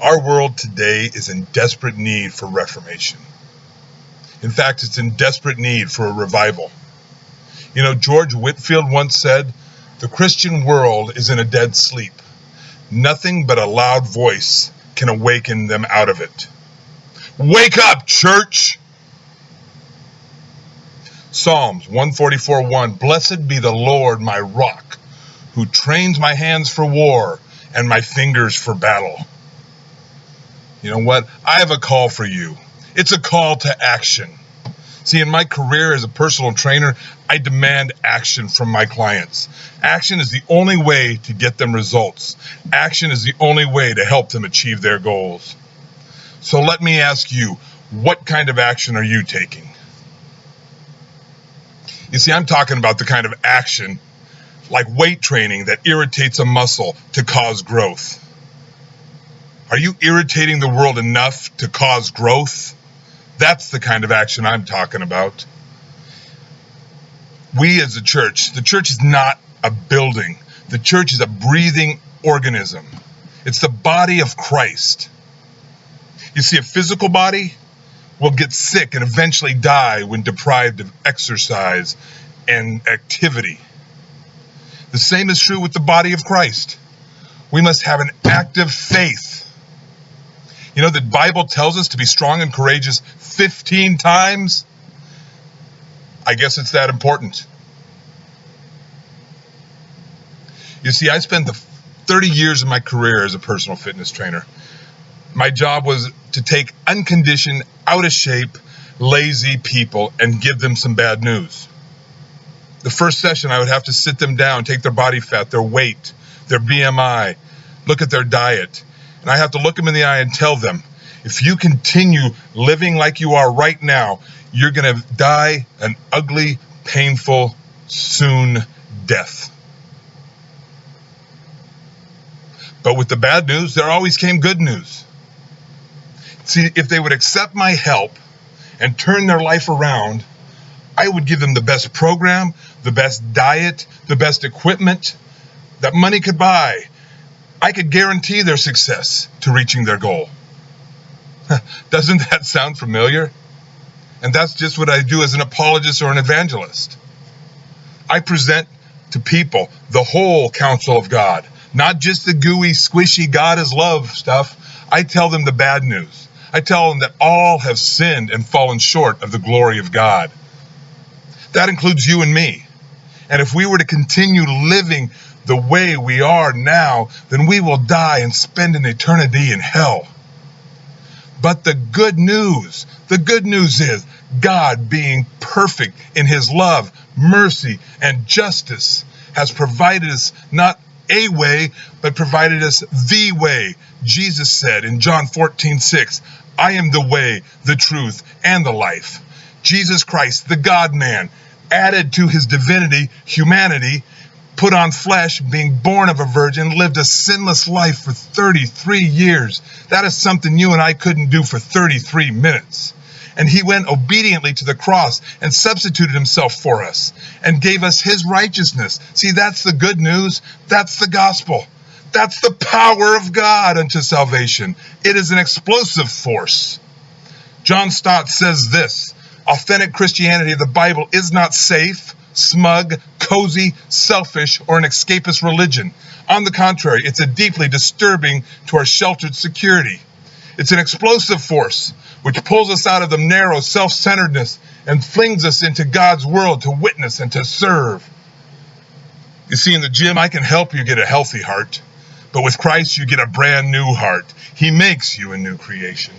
Our world today is in desperate need for reformation. In fact, it's in desperate need for a revival. You know, George Whitefield once said, "The Christian world is in a dead sleep. Nothing but a loud voice can awaken them out of it." Wake up, church! Psalms 144:1, "Blessed be the Lord my rock, who trains my hands for war and my fingers for battle." You know what? I have a call for you. It's a call to action. See, in my career as a personal trainer, I demand action from my clients. Action is the only way to get them results. Action is the only way to help them achieve their goals. So let me ask you, what kind of action are you taking? You see, I'm talking about the kind of action like weight training that irritates a muscle to cause growth. Are you irritating the world enough to cause growth? That's the kind of action I'm talking about. We as a church, the church is not a building. The church is a breathing organism. It's the body of Christ. You see, a physical body will get sick and eventually die when deprived of exercise and activity. The same is true with the body of Christ. We must have an active faith. You know, the Bible tells us to be strong and courageous 15 times. I guess it's that important. You see, I spent the 30 years of my career as a personal fitness trainer. My job was to take unconditioned, out of shape, lazy people and give them some bad news. The first session, I would have to sit them down, take their body fat, their weight, their BMI, look at their diet. And I have to look them in the eye and tell them, if you continue living like you are right now, you're going to die an ugly, painful, soon death. But with the bad news, there always came good news. See, if they would accept my help and turn their life around, I would give them the best program, the best diet, the best equipment that money could buy. I could guarantee their success to reaching their goal. Doesn't that sound familiar? And that's just what I do as an apologist or an evangelist. I present to people the whole counsel of God, not just the gooey, squishy God is love stuff. I tell them the bad news. I tell them that all have sinned and fallen short of the glory of God. That includes you and me. And if we were to continue living the way we are now, then we will die and spend an eternity in hell. But the good news is God, being perfect in his love, mercy, and justice, has provided us not a way, but provided us the way. Jesus said in John 14:6, "I am the way, the truth, and the life." Jesus Christ, the God-man, added to his divinity humanity, put on flesh, being born of a virgin, lived a sinless life for 33 years. That is something you and I couldn't do for 33 minutes. And he went obediently to the cross and substituted himself for us and gave us his righteousness. See, that's the good news. That's the gospel. That's the power of God unto salvation. It is an explosive force. John Stott says this: authentic Christianity of the Bible is not safe, smug, cozy, selfish, or an escapist religion. On the contrary, it's a deeply disturbing to our sheltered security. It's an explosive force which pulls us out of the narrow self-centeredness and flings us into God's world to witness and to serve. You see, in the gym, I can help you get a healthy heart, but with Christ, you get a brand new heart. He makes you a new creation.